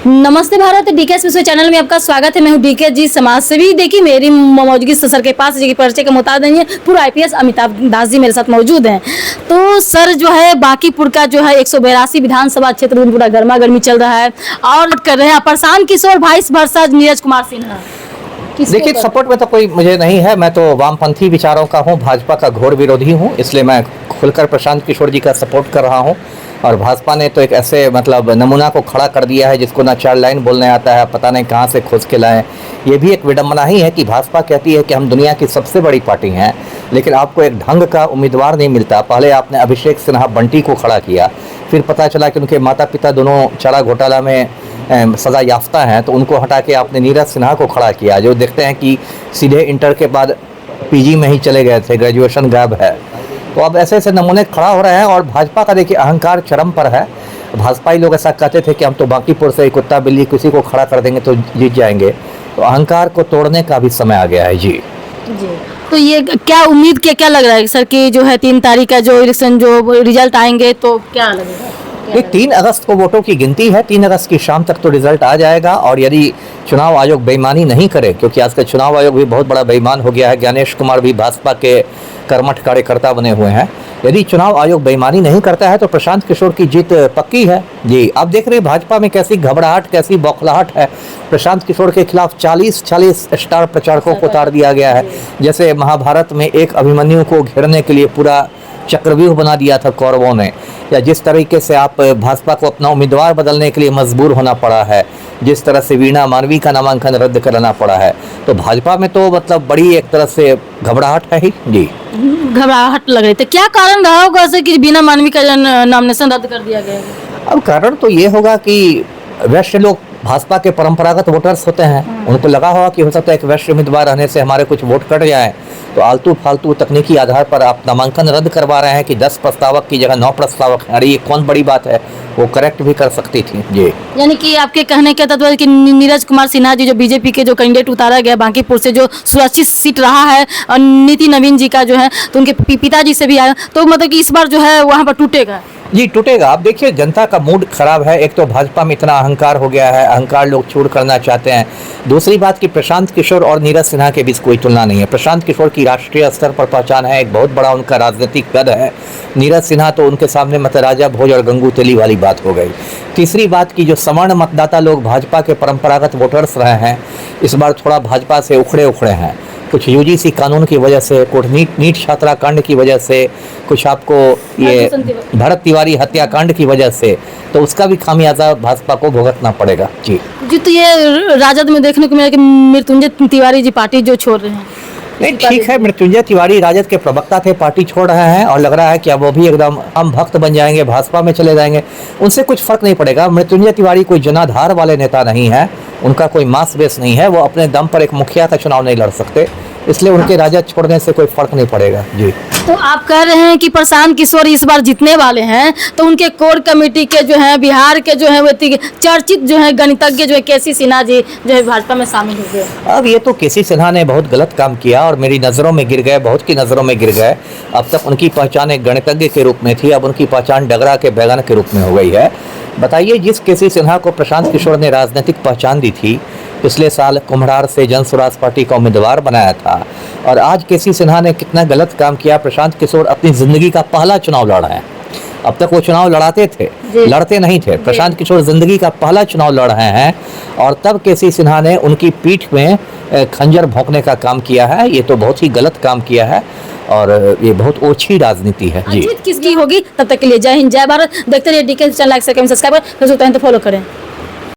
नमस्ते भारत, डीके विश्व चैनल में आपका स्वागत है। मैं हूं डीके जी, समाज सेवी। देखिए मेरी मौजूदगी सर के पास जी परिचय के मुताबिक नहीं है, पूर्व आईपीएस अमिताभ दास जी मेरे साथ मौजूद हैं। तो सर जो है बांकीपुर का जो है 182 विधानसभा क्षेत्र में पूरा गर्मा गर्मी चल रहा है और कर रहे हैं प्रशांत किशोर वाइस वर्सा नीरज कुमार सिन्हा। देखिए, सपोर्ट में तो कोई मुझे नहीं है। मैं तो वामपंथी विचारों का हूँ, भाजपा का घोर विरोधी हूँ, इसलिए मैं खुलकर प्रशांत किशोर जी का सपोर्ट कर रहा हूँ। और भाजपा ने तो एक ऐसे नमूना को खड़ा कर दिया है जिसको ना 4 लाइन बोलने आता है, पता नहीं कहाँ से खोज के लाएं। ये भी एक विडंबना ही है कि भाजपा कहती है कि हम दुनिया की सबसे बड़ी पार्टी हैं, लेकिन आपको एक ढंग का उम्मीदवार नहीं मिलता। पहले आपने अभिषेक सिन्हा बंटी को खड़ा किया, फिर पता चला कि उनके माता पिता दोनों चारा घोटाला में सज़ा याफ्ता हैं, तो उनको हटा के आपने नीरज सिन्हा को खड़ा किया, जो देखते हैं कि सीधे इंटर के बाद पीजी में ही चले गए थे, ग्रेजुएशन गायब है। तो अब ऐसे ऐसे नमूने खड़ा हो रहे हैं। और भाजपा का देखिए अहंकार चरम पर है। भाजपाई लोग ऐसा कहते थे कि हम तो बांकीपुर से कुत्ता बिल्ली किसी को खड़ा कर देंगे तो जीत जाएंगे। तो अहंकार को तोड़ने का भी समय आ गया है जी। तो ये क्या उम्मीद क्या लग रहा है सर कि जो है 3 तारीख का जो इलेक्शन जो रिजल्ट आएंगे तो क्या लगेगा? ये 3 अगस्त को वोटों की गिनती है। 3 अगस्त की शाम तक तो रिजल्ट आ जाएगा। और यदि चुनाव आयोग बेईमानी नहीं करे, क्योंकि आजकल चुनाव आयोग भी बहुत बड़ा बेईमान हो गया है, ज्ञानेश कुमार भी भाजपा के कर्मठ कार्यकर्ता बने हुए हैं। यदि चुनाव आयोग बेईमानी नहीं करता है तो प्रशांत किशोर की जीत पक्की है जी। आप देख रहे हैं भाजपा में कैसी घबराहट, कैसी बौखलाहट है। प्रशांत किशोर के खिलाफ 40 स्टार प्रचारकों को उतार दिया गया है। जैसे महाभारत में एक अभिमन्यु को घेरने के लिए पूरा चक्रव्यूह बना दिया था कौरवों ने, या जिस तरीके से आप भाजपा को अपना उम्मीदवार बदलने के लिए मजबूर होना पड़ा है, जिस तरह से वीणा मानवी का नामांकन रद्द कराना पड़ा है, तो भाजपा में तो बड़ी एक तरह से घबराहट है ही जी। घबराहट लग रही थी। क्या कारण रहा होगा ऐसे कि वीणा मानवी का नॉमिनेशन रद्द कर दिया गया? अब कारण तो ये होगा कि वैश्य लोग भाजपा के परंपरागत वोटर्स होते हैं, उनको लगा होगा कि हो सकता है एक वैश्य उम्मीदवार रहने से हमारे कुछ वोट कट जाए, तो आलतू फालतू तकनीकी आधार पर आप नामांकन रद्द करवा रहे हैं कि 10 प्रस्तावक की जगह 9 प्रस्तावक हैं। अरे ये कौन बड़ी बात है, वो करेक्ट भी कर सकती थी जी। यानी कि आपके कहने का तत्व कि नीरज कुमार सिन्हा जी जो बीजेपी के जो कैंडिडेट उतारा गया बांकीपुर से, जो सुरक्षित सीट रहा है, और नीति नवीन जी का जो है तो उनके पिताजी से भी आया, तो मतलब कि इस बार जो है वहाँ पर टूटेगा जी, टूटेगा। आप देखिए जनता का मूड खराब है। एक तो भाजपा में इतना अहंकार हो गया है, अहंकार लोग चूर करना चाहते हैं। दूसरी बात कि प्रशांत किशोर और नीरज सिन्हा के बीच कोई तुलना नहीं है। प्रशांत किशोर की राष्ट्रीय स्तर पर पहचान है, एक बहुत बड़ा उनका राजनीतिक कद है। नीरज सिन्हा तो उनके सामने राजा भोज और गंगू तेली वाली बात हो गई। तीसरी बात की जो सवर्ण मतदाता लोग भाजपा के परंपरागत वोटर्स रहे हैं, इस बार थोड़ा भाजपा से उखड़े हैं। कुछ यूजीसी कानून की वजह से, कुछ नीट छात्रा कांड की वजह से, कुछ आपको ये भरत तिवारी हत्याकांड की वजह से, तो उसका भी खामियाजा भाजपा को भुगतना पड़ेगा जी। तो ये राजद में देखने को मिला कि मृत्युंजय तिवारी जी पार्टी जो छोड़ रहे हैं। नहीं, ठीक है, मृत्युंजय तिवारी राजद के प्रवक्ता थे, पार्टी छोड़ रहे हैं, और लग रहा है कि अब वो भी एकदम हम भक्त बन जाएंगे, भाजपा में चले जाएंगे। उनसे कुछ फर्क नहीं पड़ेगा। मृत्युंजय तिवारी कोई जनाधार वाले नेता नहीं है, उनका कोई मास बेस नहीं है, वो अपने दम पर एक मुखिया का चुनाव नहीं लड़ सकते, इसलिए उनके राजद छोड़ने से कोई फर्क नहीं पड़ेगा जी। तो आप कह रहे हैं कि प्रशांत किशोर इस बार जीतने वाले हैं, तो उनके कोर कमेटी के जो है बिहार के जो है वो चर्चित जो है गणितज्ञ जो है केसी सिन्हा जी जो है भाजपा में शामिल हो गए। अब ये तो केसी सिन्हा ने बहुत गलत काम किया और मेरी नज़रों में गिर गए, बहुत की नज़रों में गिर गए। अब तक उनकी पहचान एक गणितज्ञ के रूप में थी, अब उनकी पहचान डगरा के बैगन के रूप में हो गई है। बताइए, जिस केसी सिन्हा को प्रशांत किशोर ने राजनीतिक पहचान दी थी, पिछले साल कुम्हड़ार से जन स्वराज पार्टी का उम्मीदवार बनाया था, और आज केसी सिन्हा ने कितना गलत काम किया। प्रशांत किशोर अपनी जिंदगी का पहला चुनाव लड़ा है। अब तक वो चुनाव लड़ाते थे, लड़ते नहीं थे। प्रशांत किशोर जिंदगी का पहला चुनाव लड़ रहे हैं, और तब केसी सिन्हा ने उनकी पीठ में खंजर भोंकने का काम किया है। ये तो बहुत ही गलत काम किया है, और ये बहुत ओछी राजनीति है जी। जीत किसकी होगी? तब तक के लिए जय हिंद, जय भारत। देखते रहिए DK channel, like, subscribe, follow करें।